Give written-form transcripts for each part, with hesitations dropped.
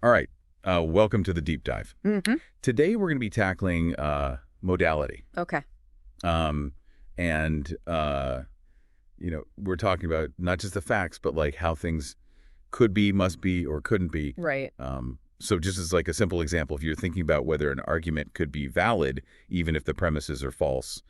All right. Welcome to the deep dive. Mm-hmm. Today we're going to be tackling modality. Okay. Um, and, we're talking about not just the facts, but like how things could be, must be, or couldn't be. Right. So just as like a simple example, if you're thinking about whether an argument could be valid, even if the premises are false,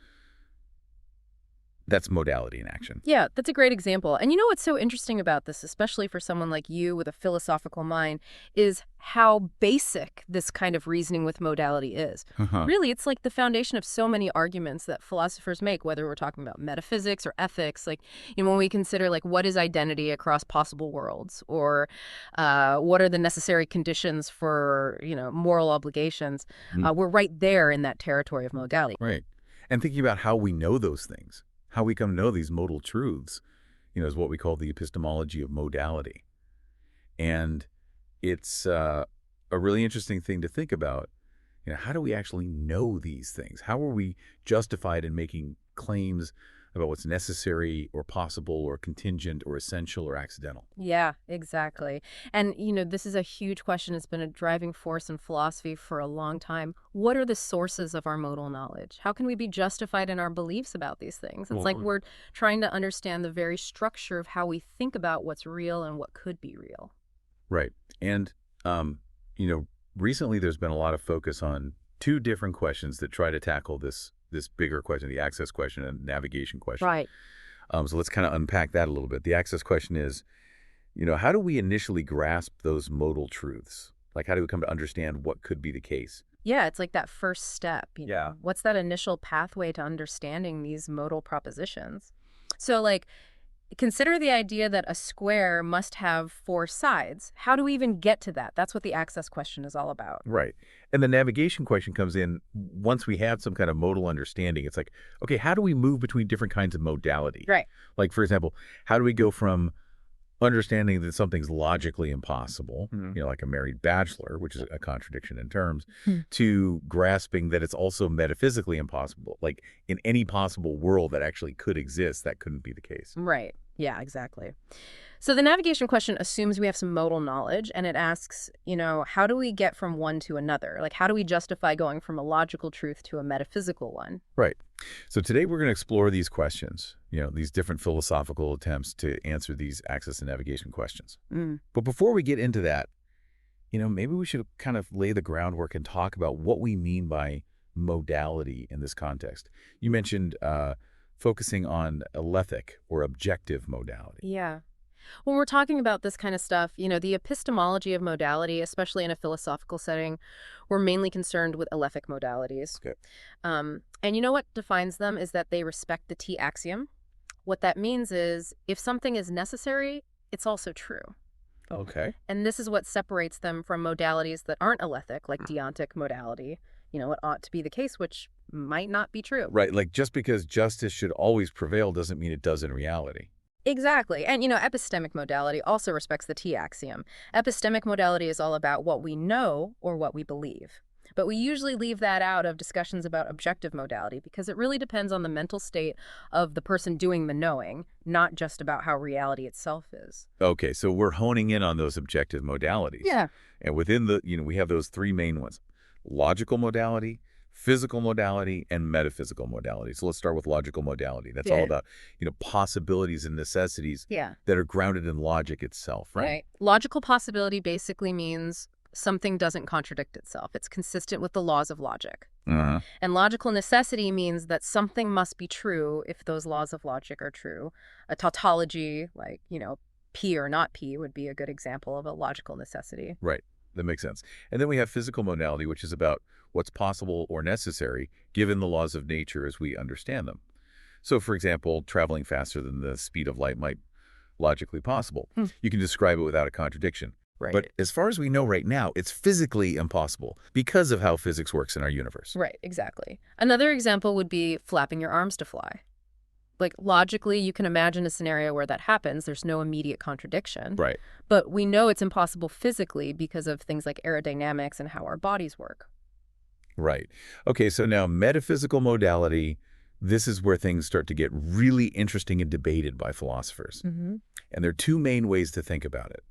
that's modality in action. Yeah, that's a great example. And you know what's so interesting about this, especially for someone like you with a philosophical mind, is how basic this kind of reasoning with modality is. Really, it's like the foundation of so many arguments that philosophers make, whether we're talking about metaphysics or ethics. Like, when we consider, like, what is identity across possible worlds, or what are the necessary conditions for, moral obligations, we're right there in that territory of modality. Right. And thinking about how we know those things. How we come to know these modal truths, is what we call the epistemology of modality. And it's a really interesting thing to think about. How do we actually know these things? How are we justified in making claims about what's necessary or possible or contingent or essential or accidental? Yeah, exactly. And, this is a huge question. It's been a driving force in philosophy for a long time. What are the sources of our modal knowledge? How can we be justified in our beliefs about these things? It's like we're trying to understand the very structure of how we think about what's real and what could be real. Right. And, recently there's been a lot of focus on two different questions that try to tackle this bigger question, the access question and navigation question. Right. So let's kind of unpack that a little bit. The access question is, how do we initially grasp those modal truths? Like, how do we come to understand what could be the case? Yeah, it's like that first step. Yeah. What's that initial pathway to understanding these modal propositions? So, like, consider the idea that a square must have four sides. How do we even get to that? That's what the access question is all about. Right. And the navigation question comes in once we have some kind of modal understanding. It's like, okay, how do we move between different kinds of modality? Right. Like, for example, how do we go from understanding that something's logically impossible, like a married bachelor, which is a contradiction in terms, to grasping that it's also metaphysically impossible. Like, in any possible world that actually could exist, that couldn't be the case. Right. Yeah, exactly. So the navigation question assumes we have some modal knowledge, and it asks, how do we get from one to another? Like, how do we justify going from a logical truth to a metaphysical one? Right. So today we're going to explore these questions, these different philosophical attempts to answer these access and navigation questions. But before we get into that, maybe we should kind of lay the groundwork and talk about what we mean by modality in this context. You mentioned focusing on alethic or objective modality. Yeah. When we're talking about this kind of stuff, the epistemology of modality, especially in a philosophical setting, we're mainly concerned with alethic modalities. Okay. And what defines them is that they respect the T axiom. What that means is if something is necessary, it's also true. Okay. And this is what separates them from modalities that aren't alethic, like deontic modality. It ought to be the case, which might not be true. Right. Like, just because justice should always prevail doesn't mean it does in reality. Exactly. And, epistemic modality also respects the T axiom. Epistemic modality is all about what we know or what we believe. But we usually leave that out of discussions about objective modality because it really depends on the mental state of the person doing the knowing, not just about how reality itself is. Okay, so we're honing in on those objective modalities. Yeah. And within the, we have those three main ones: logical modality, physical modality, and metaphysical modality. So let's start with logical modality. That's all about, possibilities and necessities that are grounded in logic itself, right? Logical possibility basically means something doesn't contradict itself. It's consistent with the laws of logic. And logical necessity means that something must be true if those laws of logic are true. A tautology, like, P or not P, would be a good example of a logical necessity. Right. That makes sense. And then we have physical modality, which is about what's possible or necessary given the laws of nature as we understand them. So, for example, traveling faster than the speed of light might logically possible. You can describe it without a contradiction. Right. But as far as we know right now, it's physically impossible because of how physics works in our universe. Right, exactly. Another example would be flapping your arms to fly. Like, logically, you can imagine a scenario where that happens. There's no immediate contradiction. Right. But we know it's impossible physically because of things like aerodynamics and how our bodies work. Right. Okay, so now metaphysical modality, this is where things start to get really interesting and debated by philosophers. And there are two main ways to think about it: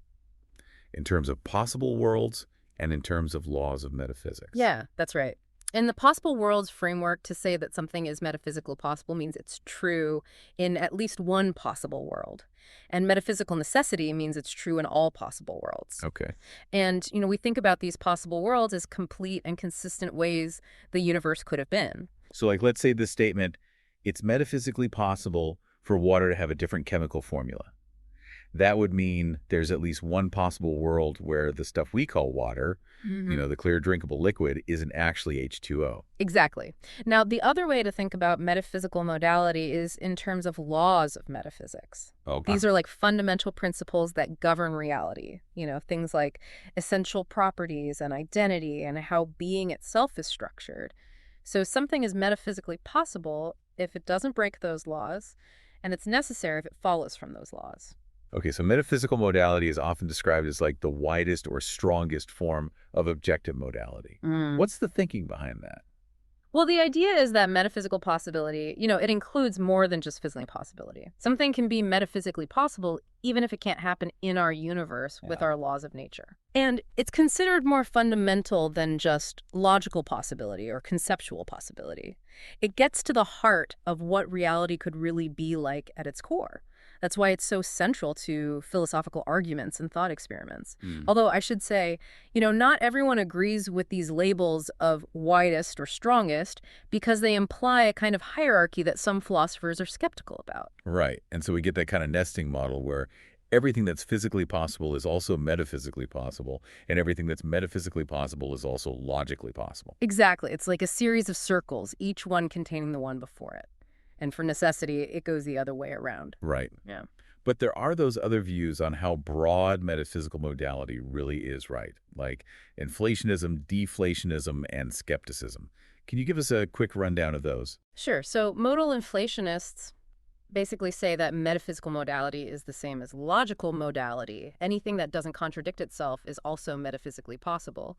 in terms of possible worlds and in terms of laws of metaphysics. Yeah, that's right. In the possible worlds framework, to say that something is metaphysically possible means it's true in at least one possible world. And metaphysical necessity means it's true in all possible worlds. Okay. And, we think about these possible worlds as complete and consistent ways the universe could have been. So like, let's say this statement, it's metaphysically possible for water to have a different chemical formula. That would mean there's at least one possible world where the stuff we call water, the clear drinkable liquid, isn't actually H2O. Exactly. Now, the other way to think about metaphysical modality is in terms of laws of metaphysics. Okay. These are like fundamental principles that govern reality. Things like essential properties and identity and how being itself is structured. So something is metaphysically possible if it doesn't break those laws, and it's necessary if it follows from those laws. Okay, so metaphysical modality is often described as like the widest or strongest form of objective modality. What's the thinking behind that? Well, the idea is that metaphysical possibility, it includes more than just physical possibility. Something can be metaphysically possible even if it can't happen in our universe with our laws of nature. And it's considered more fundamental than just logical possibility or conceptual possibility. It gets to the heart of what reality could really be like at its core. That's why it's so central to philosophical arguments and thought experiments. Although I should say, not everyone agrees with these labels of widest or strongest because they imply a kind of hierarchy that some philosophers are skeptical about. Right. And so we get that kind of nesting model where everything that's physically possible is also metaphysically possible, and everything that's metaphysically possible is also logically possible. Exactly. It's like a series of circles, each one containing the one before it. And for necessity, it goes the other way around. Right. Yeah. But there are those other views on how broad metaphysical modality really is, right? Like inflationism, deflationism, and skepticism. Can you give us a quick rundown of those? Sure. So modal inflationists basically say that metaphysical modality is the same as logical modality. Anything that doesn't contradict itself is also metaphysically possible.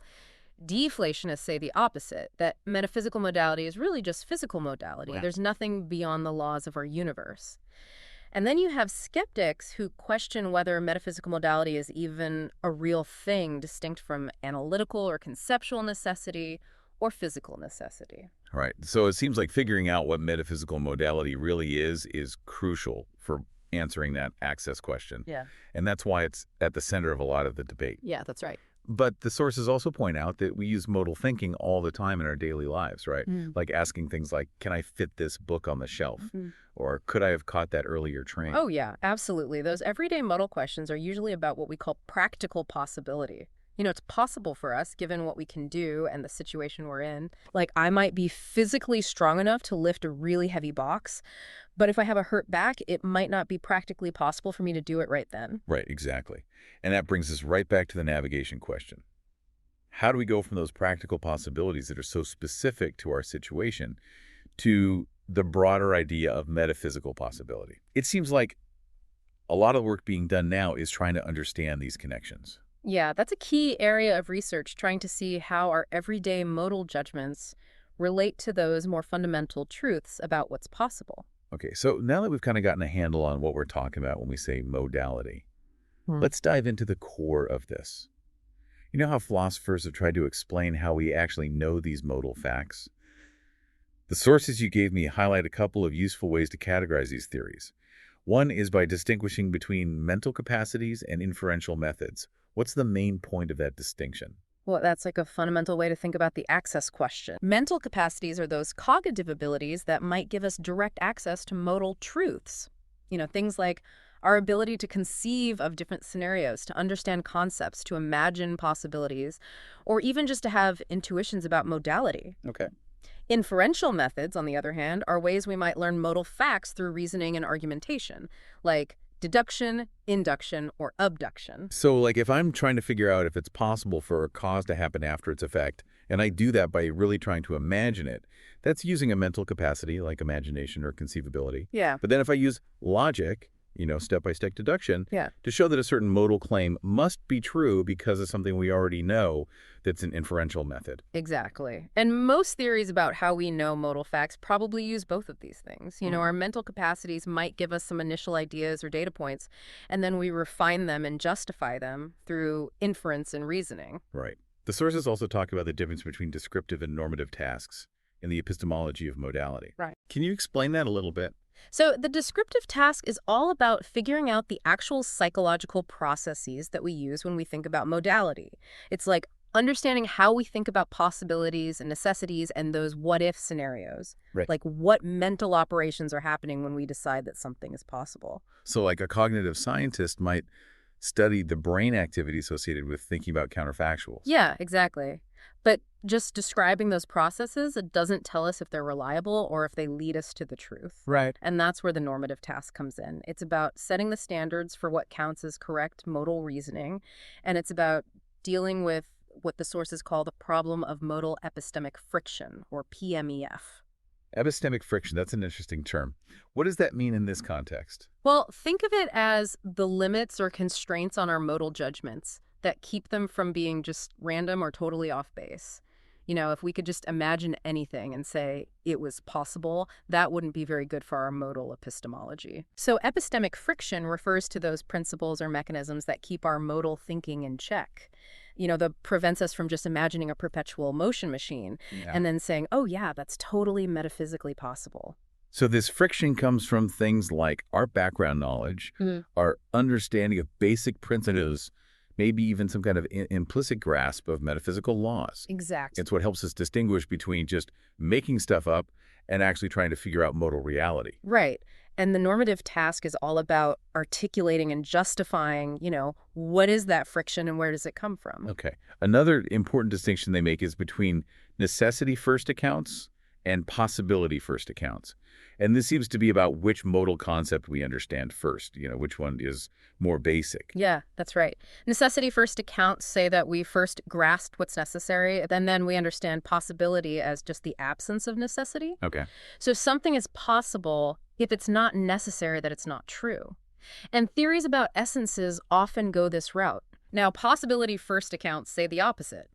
Deflationists say the opposite, that metaphysical modality is really just physical modality. Wow. There's nothing beyond the laws of our universe. And then you have skeptics who question whether metaphysical modality is even a real thing, distinct from analytical or conceptual necessity or physical necessity. Right. So it seems like figuring out what metaphysical modality really is crucial for answering that access question. Yeah. And that's why it's at the center of a lot of the debate. Yeah, that's right. But the sources also point out that we use modal thinking all the time in our daily lives, right? Like asking things like, can I fit this book on the shelf? Or could I have caught that earlier train? Oh, yeah, absolutely. Those everyday modal questions are usually about what we call practical possibility. It's possible for us, given what we can do and the situation we're in. Like, I might be physically strong enough to lift a really heavy box, but if I have a hurt back, it might not be practically possible for me to do it right then. Right, exactly. And that brings us right back to the navigation question. How do we go from those practical possibilities that are so specific to our situation to the broader idea of metaphysical possibility? It seems like a lot of the work being done now is trying to understand these connections. Yeah, that's a key area of research, trying to see how our everyday modal judgments relate to those more fundamental truths about what's possible. Okay, so now that we've kind of gotten a handle on what we're talking about when we say modality, let's dive into the core of this. You know how philosophers have tried to explain how we actually know these modal facts? The sources you gave me highlight a couple of useful ways to categorize these theories. One is by distinguishing between mental capacities and inferential methods. What's the main point of that distinction? Well, that's like a fundamental way to think about the access question. Mental capacities are those cognitive abilities that might give us direct access to modal truths. Things like our ability to conceive of different scenarios, to understand concepts, to imagine possibilities, or even just to have intuitions about modality. Okay. Inferential methods, on the other hand, are ways we might learn modal facts through reasoning and argumentation, like deduction, induction, or abduction. So, like, if I'm trying to figure out if it's possible for a cause to happen after its effect, and I do that by really trying to imagine it, that's using a mental capacity like imagination or conceivability. Yeah. But then if I use logic, step-by-step deduction, to show that a certain modal claim must be true because of something we already know, that's an inferential method. Exactly. And most theories about how we know modal facts probably use both of these things. Our mental capacities might give us some initial ideas or data points, and then we refine them and justify them through inference and reasoning. Right. The sources also talk about the difference between descriptive and normative tasks in the epistemology of modality. Right. Can you explain that a little bit? So the descriptive task is all about figuring out the actual psychological processes that we use when we think about modality. It's like understanding how we think about possibilities and necessities and those what-if scenarios. Right. Like what mental operations are happening when we decide that something is possible. So like a cognitive scientist might study the brain activity associated with thinking about counterfactuals. Yeah, exactly. But just describing those processes, it doesn't tell us if they're reliable or if they lead us to the truth. Right. And that's where the normative task comes in. It's about setting the standards for what counts as correct modal reasoning, and it's about dealing with what the sources call the problem of modal epistemic friction, or PMEF. Epistemic friction, that's an interesting term. What does that mean in this context? Well, think of it as the limits or constraints on our modal judgments that keep them from being just random or totally off base. You know, if we could just imagine anything and say it was possible, that wouldn't be very good for our modal epistemology. So epistemic friction refers to those principles or mechanisms that keep our modal thinking in check. You know, that prevents us from just imagining a perpetual motion machine and then saying, oh yeah, that's totally metaphysically possible. So this friction comes from things like our background knowledge, our understanding of basic principles, maybe even some kind of implicit grasp of metaphysical laws. Exactly. It's what helps us distinguish between just making stuff up and actually trying to figure out modal reality. Right. And the normative task is all about articulating and justifying, what is that friction and where does it come from? Okay. Another important distinction they make is between necessity-first accounts and possibility-first accounts. And this seems to be about which modal concept we understand first, which one is more basic. Yeah, that's right. Necessity-first accounts say that we first grasped what's necessary, and then we understand possibility as just the absence of necessity. Okay. So something is possible if it's not necessary that it's not true. And theories about essences often go this route. Now, possibility-first accounts say the opposite.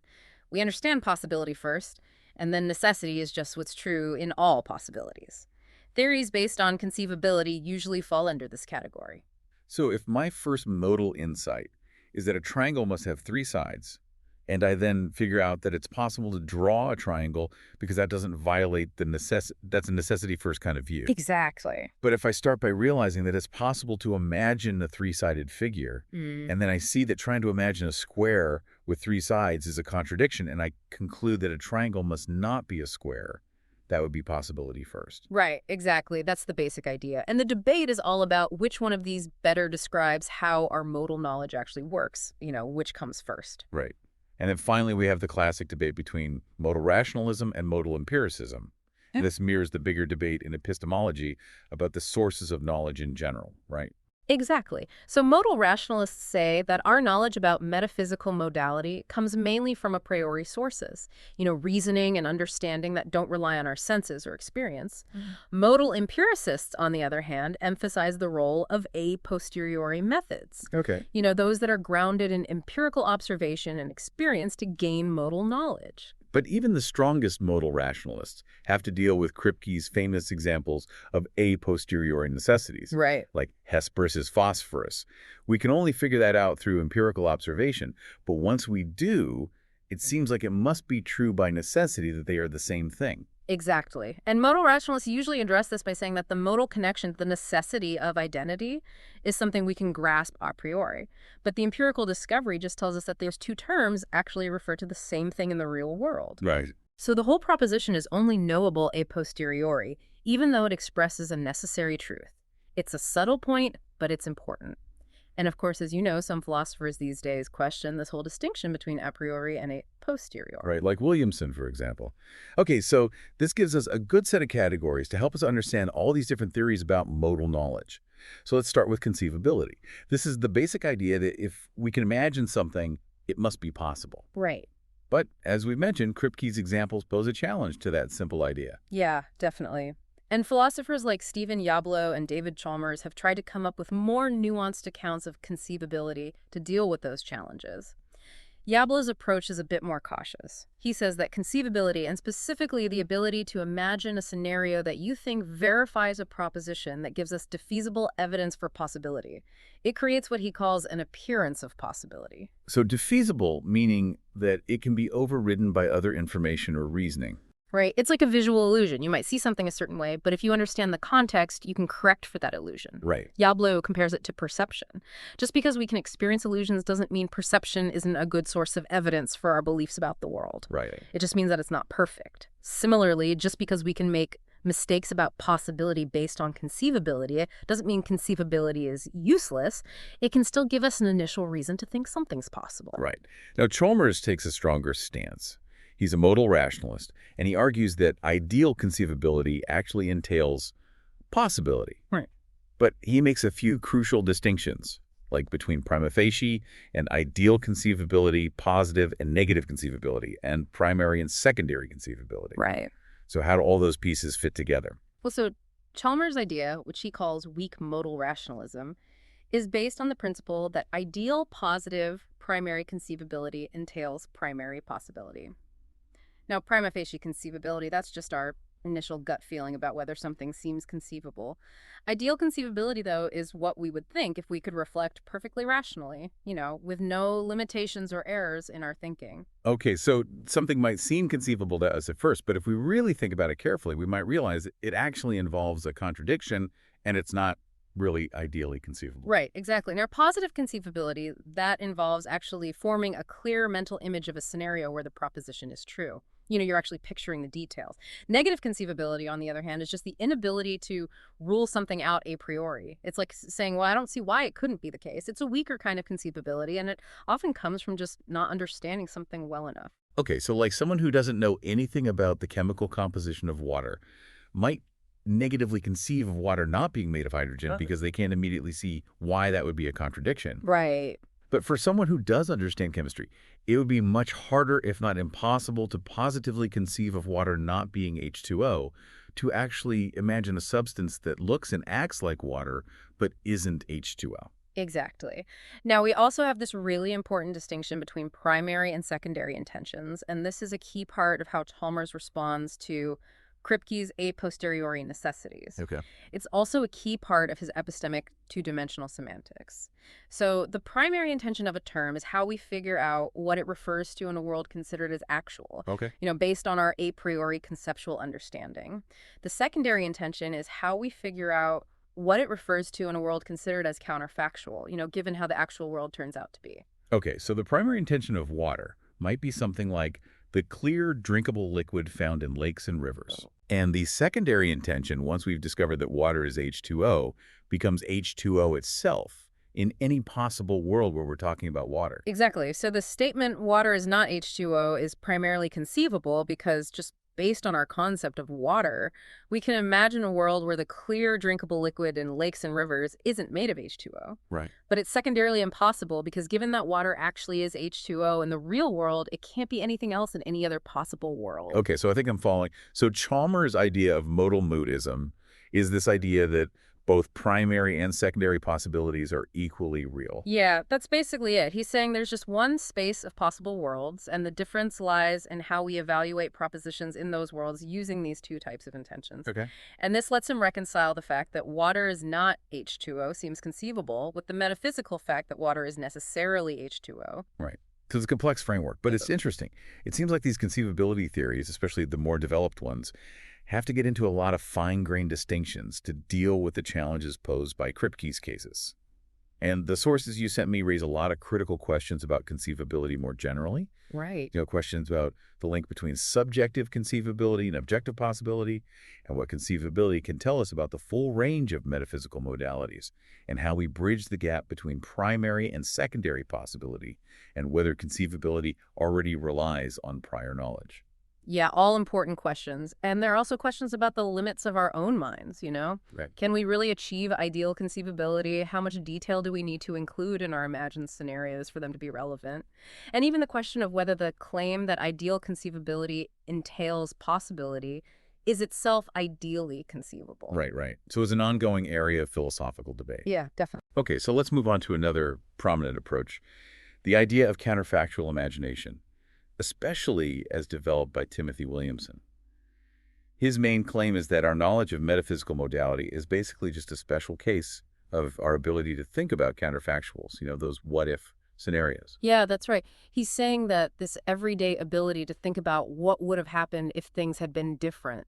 We understand possibility first, and then necessity is just what's true in all possibilities. Theories based on conceivability usually fall under this category. So if my first modal insight is that a triangle must have three sides, and I then figure out that it's possible to draw a triangle because that doesn't violate that's a necessity-first kind of view. Exactly. But if I start by realizing that it's possible to imagine a three-sided figure, and then I see that trying to imagine a square with three sides is a contradiction, and I conclude that a triangle must not be a square, that would be possibility first. Right, exactly. That's the basic idea. And the debate is all about which one of these better describes how our modal knowledge actually works, which comes first. Right. And then finally, we have the classic debate between modal rationalism and modal empiricism. This mirrors the bigger debate in epistemology about the sources of knowledge in general, right? Exactly. So modal rationalists say that our knowledge about metaphysical modality comes mainly from a priori sources, reasoning and understanding that don't rely on our senses or experience. Modal empiricists, on the other hand, emphasize the role of a posteriori methods. Okay. Those that are grounded in empirical observation and experience to gain modal knowledge. But even the strongest modal rationalists have to deal with Kripke's famous examples of a posteriori necessities, Right. like Hess versus phosphorus. We can only figure that out through empirical observation, but once we do, it seems like it must be true by necessity that they are the same thing. Exactly. And modal rationalists usually address this by saying that the modal connection, the necessity of identity, is something we can grasp a priori. But the empirical discovery just tells us that those two terms actually refer to the same thing in the real world. Right. So the whole proposition is only knowable a posteriori, even though it expresses a necessary truth. It's a subtle point, but it's important. And of course, as you know, some philosophers these days question this whole distinction between a priori and a posteriori. Right, like Williamson, for example. Okay, so this gives us a good set of categories to help us understand all these different theories about modal knowledge. So let's start with conceivability. This is the basic idea that if we can imagine something, it must be possible. Right. But as we mentioned, Kripke's examples pose a challenge to that simple idea. Yeah, definitely. And philosophers like Stephen Yablo and David Chalmers have tried to come up with more nuanced accounts of conceivability to deal with those challenges. Yablow's approach is a bit more cautious. He says that conceivability, and specifically the ability to imagine a scenario that you think verifies a proposition that gives us defeasible evidence for possibility. It creates what he calls an appearance of possibility. So defeasible, meaning that it can be overridden by other information or reasoning. Right? It's like a visual illusion. You might see something a certain way, but if you understand the context, you can correct for that illusion. Right. Yablo compares it to perception. Just because we can experience illusions doesn't mean perception isn't a good source of evidence for our beliefs about the world. Right. It just means that it's not perfect. Similarly, just because we can make mistakes about possibility based on conceivability doesn't mean conceivability is useless. It can still give us an initial reason to think something's possible. Right. Now, Chalmers takes a stronger stance. He's a modal rationalist, and he argues that ideal conceivability actually entails possibility. Right. But he makes a few crucial distinctions, like between prima facie and ideal conceivability, positive and negative conceivability, and primary and secondary conceivability. Right. So how do all those pieces fit together? Well, so Chalmers' idea, which he calls weak modal rationalism, is based on the principle that ideal positive primary conceivability entails primary possibility. Now, prima facie conceivability, that's just our initial gut feeling about whether something seems conceivable. Ideal conceivability, though, is what we would think if we could reflect perfectly rationally, with no limitations or errors in our thinking. Okay, so something might seem conceivable to us at first, but if we really think about it carefully, we might realize it actually involves a contradiction, and it's not really ideally conceivable. Right, exactly. Now, positive conceivability, that involves actually forming a clear mental image of a scenario where the proposition is true. You're actually picturing the details. Negative conceivability, on the other hand, is just the inability to rule something out a priori. It's like saying, well, I don't see why it couldn't be the case. It's a weaker kind of conceivability, and it often comes from just not understanding something well enough. Okay, so like someone who doesn't know anything about the chemical composition of water might negatively conceive of water not being made of hydrogen because they can't immediately see why that would be a contradiction. Right. But for someone who does understand chemistry, it would be much harder, if not impossible, to positively conceive of water not being H2O, to actually imagine a substance that looks and acts like water but isn't H2O. Exactly. Now, we also have this really important distinction between primary and secondary intentions, and this is a key part of how Chalmers responds to Kripke's a posteriori necessities. Okay. It's also a key part of his epistemic two-dimensional semantics. So the primary intention of a term is how we figure out what it refers to in a world considered as actual, Okay. Based on our a priori conceptual understanding. The secondary intention is how we figure out what it refers to in a world considered as counterfactual, given how the actual world turns out to be. Okay, so the primary intention of water might be something like the clear, drinkable liquid found in lakes and rivers. And the secondary intention, once we've discovered that water is H2O, becomes H2O itself in any possible world where we're talking about water. Exactly. So the statement water is not H2O is primarily conceivable because just based on our concept of water, we can imagine a world where the clear, drinkable liquid in lakes and rivers isn't made of H2O. Right. But it's secondarily impossible because given that water actually is H2O in the real world, it can't be anything else in any other possible world. Okay, so I think I'm following. So Chalmers' idea of modal moodism is this idea that both primary and secondary possibilities are equally real. Yeah, that's basically it. He's saying there's just one space of possible worlds, and the difference lies in how we evaluate propositions in those worlds using these two types of intentions. Okay. And this lets him reconcile the fact that water is not H2O seems conceivable with the metaphysical fact that water is necessarily H2O. Right. So it's a complex framework, but it's interesting. It seems like these conceivability theories, especially the more developed ones, have to get into a lot of fine-grained distinctions to deal with the challenges posed by Kripke's cases. And the sources you sent me raise a lot of critical questions about conceivability more generally. Right. Questions about the link between subjective conceivability and objective possibility, and what conceivability can tell us about the full range of metaphysical modalities, and how we bridge the gap between primary and secondary possibility, and whether conceivability already relies on prior knowledge. Yeah, all important questions. And there are also questions about the limits of our own minds, Right. Can we really achieve ideal conceivability? How much detail do we need to include in our imagined scenarios for them to be relevant? And even the question of whether the claim that ideal conceivability entails possibility is itself ideally conceivable. Right. So it's an ongoing area of philosophical debate. Yeah, definitely. Okay, so let's move on to another prominent approach, The idea of counterfactual imagination, especially as developed by Timothy Williamson. His main claim is that our knowledge of metaphysical modality is basically just a special case of our ability to think about counterfactuals, those what-if scenarios. Yeah, that's right. He's saying that this everyday ability to think about what would have happened if things had been different,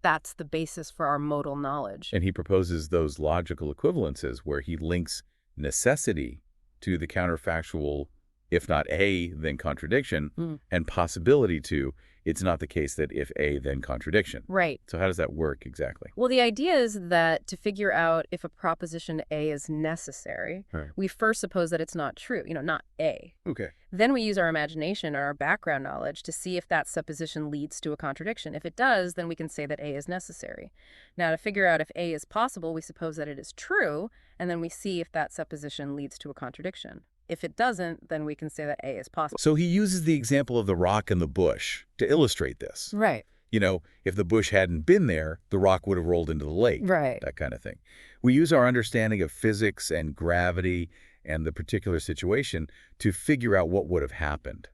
that's the basis for our modal knowledge. And he proposes those logical equivalences where he links necessity to the counterfactual, if not A, then contradiction, and possibility to, it's not the case that if A, then contradiction. Right. So how does that work exactly? Well, the idea is that to figure out if a proposition A is necessary, we first suppose that it's not true, not A. Okay. Then we use our imagination or our background knowledge to see if that supposition leads to a contradiction. If it does, then we can say that A is necessary. Now, to figure out if A is possible, we suppose that it is true, and then we see if that supposition leads to a contradiction. If it doesn't, then we can say that A is possible. So he uses the example of the rock and the bush to illustrate this. Right. If the bush hadn't been there, the rock would have rolled into the lake. Right. That kind of thing. We use our understanding of physics and gravity and the particular situation to figure out what would have happened.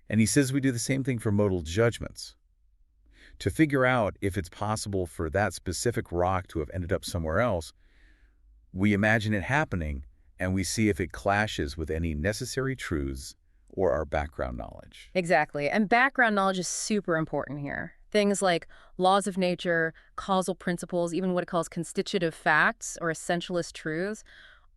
And he says we do the same thing for modal judgments. To figure out if it's possible for that specific rock to have ended up somewhere else, we imagine it happening, and we see if it clashes with any necessary truths or our background knowledge. Exactly. And background knowledge is super important here. Things like laws of nature, causal principles, even what it calls constitutive facts or essentialist truths,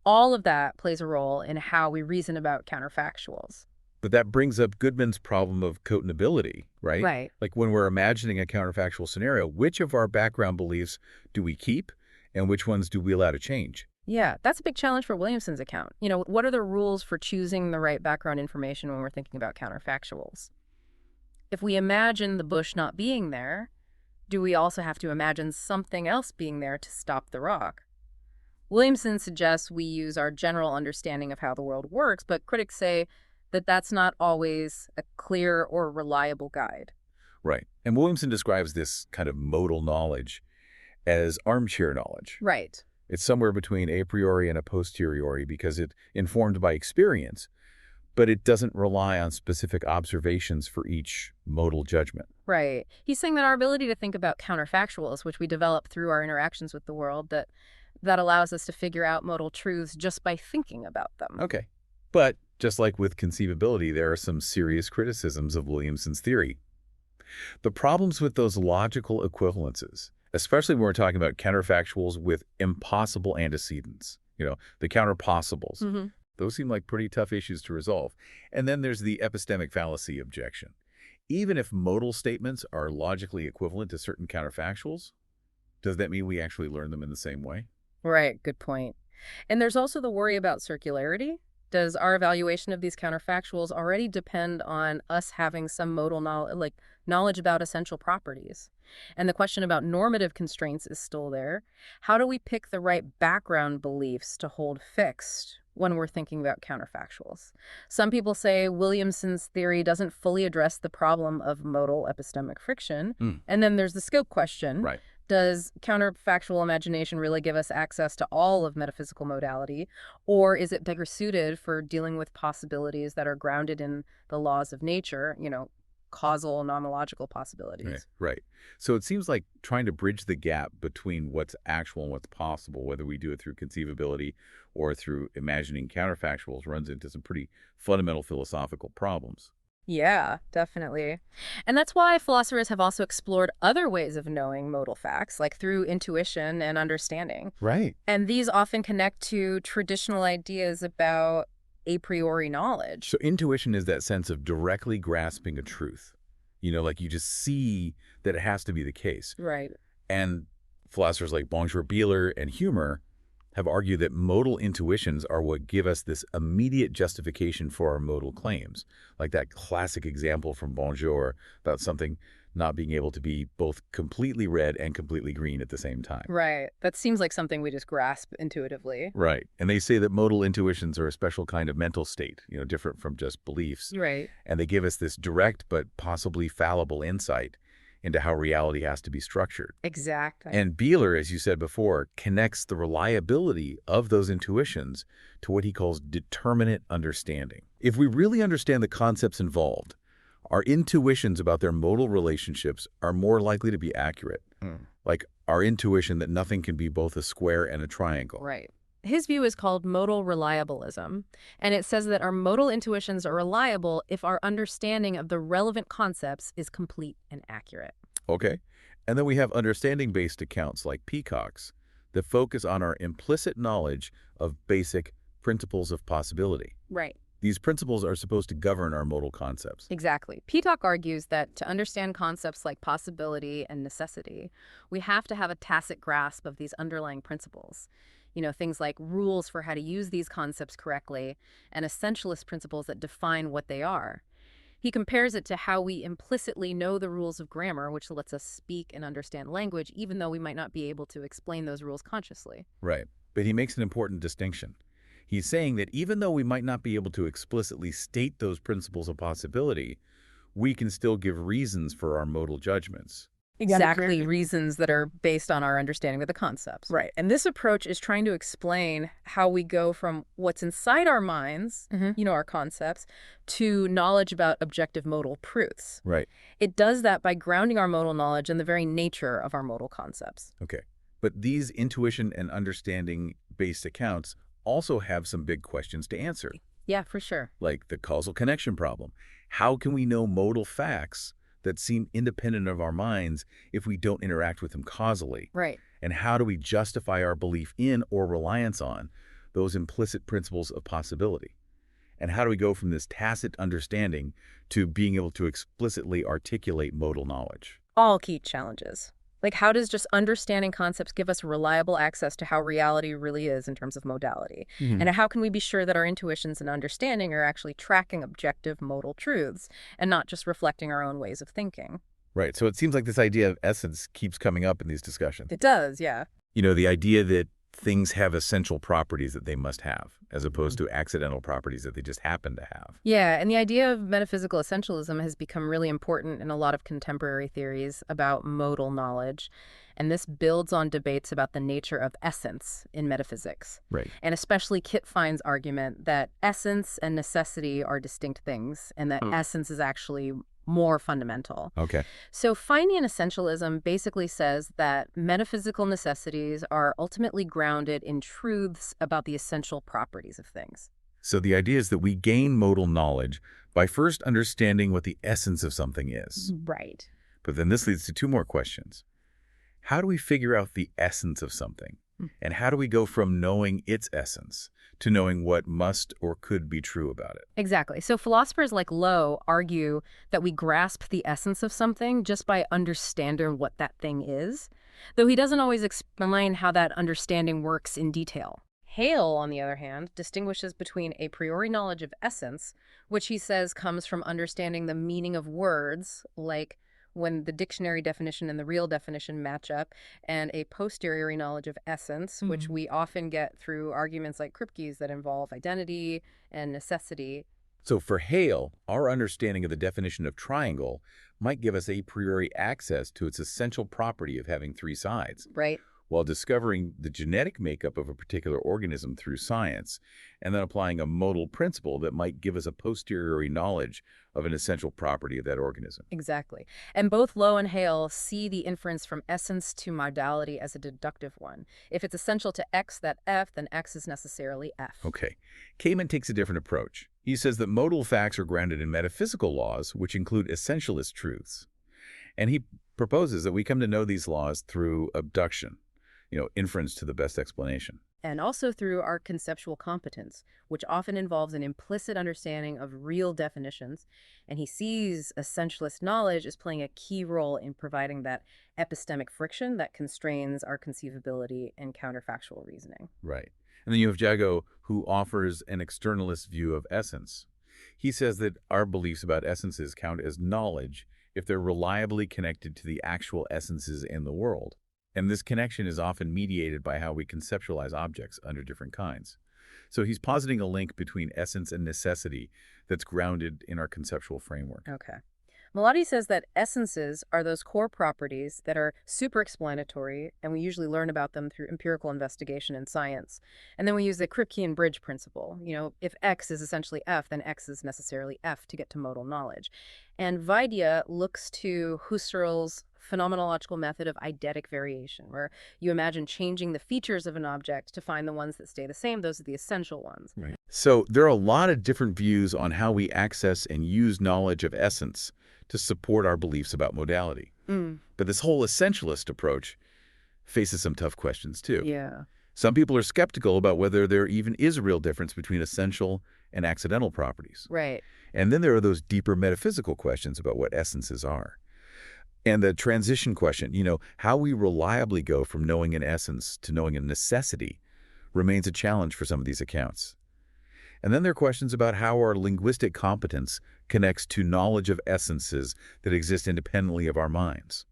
all of that plays a role in how we reason about counterfactuals. But that brings up Goodman's problem of coatability, right? Right. Like when we're imagining a counterfactual scenario, which of our background beliefs do we keep and which ones do we allow to change? Yeah, that's a big challenge for Williamson's account. What are the rules for choosing the right background information when we're thinking about counterfactuals? If we imagine the bush not being there, do we also have to imagine something else being there to stop the rock? Williamson suggests we use our general understanding of how the world works, but critics say that that's not always a clear or reliable guide. Right. And Williamson describes this kind of modal knowledge as armchair knowledge. Right. It's somewhere between a priori and a posteriori because it's informed by experience, but it doesn't rely on specific observations for each modal judgment. Right. He's saying that our ability to think about counterfactuals, which we develop through our interactions with the world, that allows us to figure out modal truths just by thinking about them. Okay. But just like with conceivability, there are some serious criticisms of Williamson's theory. The problems with those logical equivalences, especially when we're talking about counterfactuals with impossible antecedents, the counterpossibles, those seem like pretty tough issues to resolve. And then there's the epistemic fallacy objection. Even if modal statements are logically equivalent to certain counterfactuals, does that mean we actually learn them in the same way? Right, good point. And there's also the worry about circularity. Does our evaluation of these counterfactuals already depend on us having some modal knowledge about essential properties? And the question about normative constraints is still there. How do we pick the right background beliefs to hold fixed when we're thinking about counterfactuals? Some people say Williamson's theory doesn't fully address the problem of modal epistemic friction. And then there's the scope question. Right. Does counterfactual imagination really give us access to all of metaphysical modality, or is it better suited for dealing with possibilities that are grounded in the laws of nature, causal, nomological possibilities? Right. So it seems like trying to bridge the gap between what's actual and what's possible, whether we do it through conceivability or through imagining counterfactuals, runs into some pretty fundamental philosophical problems. Yeah, definitely. And that's why philosophers have also explored other ways of knowing modal facts, like through intuition and understanding. Right. And these often connect to traditional ideas about a priori knowledge. So intuition is that sense of directly grasping a truth. Like you just see that it has to be the case. Right. And philosophers like Bieler and Humer have argued that modal intuitions are what give us this immediate justification for our modal claims, like that classic example from Bonjour about something not being able to be both completely red and completely green at the same time. Right. That seems like something we just grasp intuitively. Right. And they say that modal intuitions are a special kind of mental state, different from just beliefs. Right. And they give us this direct but possibly fallible insight into how reality has to be structured. Exactly. And Bieler, as you said before, connects the reliability of those intuitions to what he calls determinate understanding. If we really understand the concepts involved, our intuitions about their modal relationships are more likely to be accurate. Like our intuition that nothing can be both a square and a triangle. Right. His view is called modal reliabilism, and it says that our modal intuitions are reliable if our understanding of the relevant concepts is complete and accurate. Okay. And then we have understanding-based accounts like peacocks that focus on our implicit knowledge of basic principles of possibility. Right. These principles are supposed to govern our modal concepts. Exactly. Peacock argues that to understand concepts like possibility and necessity, we have to have a tacit grasp of these underlying principles. You know, things like rules for how to use these concepts correctly and essentialist principles that define what they are. He compares it to how we implicitly know the rules of grammar, which lets us speak and understand language, even though we might not be able to explain those rules consciously. Right. But he makes an important distinction. He's saying that even though we might not be able to explicitly state those principles of possibility, we can still give reasons for our modal judgments. Exactly, reasons that are based on our understanding of the concepts. Right. And this approach is trying to explain how we go from what's inside our minds, our concepts, to knowledge about objective modal proofs. Right. It does that by grounding our modal knowledge in the very nature of our modal concepts. Okay. But these intuition and understanding-based accounts also have some big questions to answer. Yeah, for sure. Like the causal connection problem. How can we know modal facts that seem independent of our minds if we don't interact with them causally? Right. And how do we justify our belief in or reliance on those implicit principles of possibility? And how do we go from this tacit understanding to being able to explicitly articulate modal knowledge? All key challenges. Like, how does just understanding concepts give us reliable access to how reality really is in terms of modality? And how can we be sure that our intuitions and understanding are actually tracking objective modal truths and not just reflecting our own ways of thinking? Right. So it seems like this idea of essence keeps coming up in these discussions. It does, yeah. You know, the idea that things have essential properties that they must have, as opposed to accidental properties that they just happen to have. Yeah, and the idea of metaphysical essentialism has become really important in a lot of contemporary theories about modal knowledge. And this builds on debates about the nature of essence in metaphysics. Right. And especially Kit Fine's argument that essence and necessity are distinct things, and that essence is actually more fundamental. Okay. So Finean essentialism basically says that metaphysical necessities are ultimately grounded in truths about the essential properties of things. So the idea is that we gain modal knowledge by first understanding what the essence of something is. Right. But then this leads to two more questions. How do we figure out the essence of something? And how do we go from knowing its essence to knowing what must or could be true about it? Exactly. So philosophers like Lowe argue that we grasp the essence of something just by understanding what that thing is, though he doesn't always explain how that understanding works in detail. Hale, on the other hand, distinguishes between a priori knowledge of essence, which he says comes from understanding the meaning of words, like when the dictionary definition and the real definition match up, and a posteriori knowledge of essence, which we often get through arguments like Kripke's that involve identity and necessity. So for Hale, our understanding of the definition of triangle might give us a priori access to its essential property of having three sides. Right. While discovering the genetic makeup of a particular organism through science, and then applying a modal principle that might give us a posteriori knowledge of an essential property of that organism. Exactly. And both Lowe and Hale see the inference from essence to modality as a deductive one. If it's essential to X, that F, then X is necessarily F. Okay. Kamen takes a different approach. He says that modal facts are grounded in metaphysical laws, which include essentialist truths. And he proposes that we come to know these laws through abduction. Inference to the best explanation. And also through our conceptual competence, which often involves an implicit understanding of real definitions. And he sees essentialist knowledge as playing a key role in providing that epistemic friction that constrains our conceivability and counterfactual reasoning. Right. And then you have Jago, who offers an externalist view of essence. He says that our beliefs about essences count as knowledge if they're reliably connected to the actual essences in the world. And this connection is often mediated by how we conceptualize objects under different kinds. So he's positing a link between essence and necessity that's grounded in our conceptual framework. Okay. Malati says that essences are those core properties that are super explanatory, and we usually learn about them through empirical investigation in science. And then we use the Kripkean bridge principle. If X is essentially F, then X is necessarily F to get to modal knowledge. And Vaidya looks to Husserl's phenomenological method of eidetic variation, where you imagine changing the features of an object to find the ones that stay the same. Those are the essential ones. Right. So there are a lot of different views on how we access and use knowledge of essence to support our beliefs about modality. But this whole essentialist approach faces some tough questions, too. Yeah. Some people are skeptical about whether there even is a real difference between essential and accidental properties. Right. And then there are those deeper metaphysical questions about what essences are. And the transition question, how we reliably go from knowing an essence to knowing a necessity remains a challenge for some of these accounts. And then there are questions about how our linguistic competence connects to knowledge of essences that exist independently of our minds.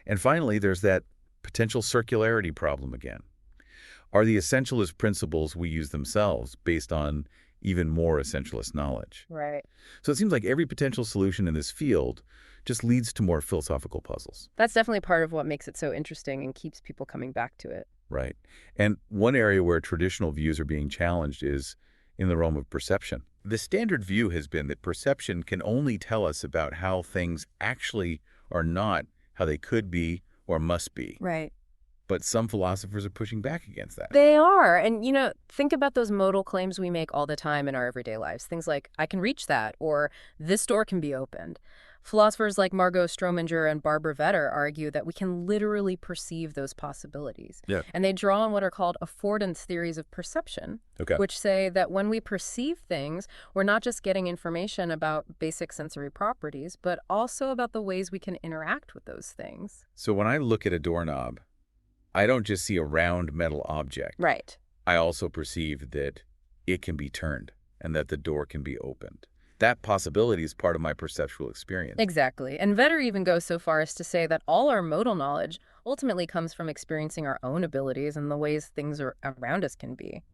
And finally, there's that potential circularity problem again. Are the essentialist principles we use themselves based on even more essentialist knowledge? Right. So it seems like every potential solution in this field just leads to more philosophical puzzles. That's definitely part of what makes it so interesting and keeps people coming back to it. Right. And one area where traditional views are being challenged is in the realm of perception. The standard view has been that perception can only tell us about how things actually are not how they could be or must be. Right. But some philosophers are pushing back against that. They are. And, think about those modal claims we make all the time in our everyday lives. Things like, I can reach that, or this door can be opened. Philosophers like Margot Strominger and Barbara Vetter argue that we can literally perceive those possibilities. Yeah. And they draw on what are called affordance theories of perception, which say that when we perceive things, we're not just getting information about basic sensory properties, but also about the ways we can interact with those things. So when I look at a doorknob, I don't just see a round metal object. Right. I also perceive that it can be turned and that the door can be opened. That possibility is part of my perceptual experience. Exactly. And Vetter even goes so far as to say that all our modal knowledge ultimately comes from experiencing our own abilities and the ways things around us can be.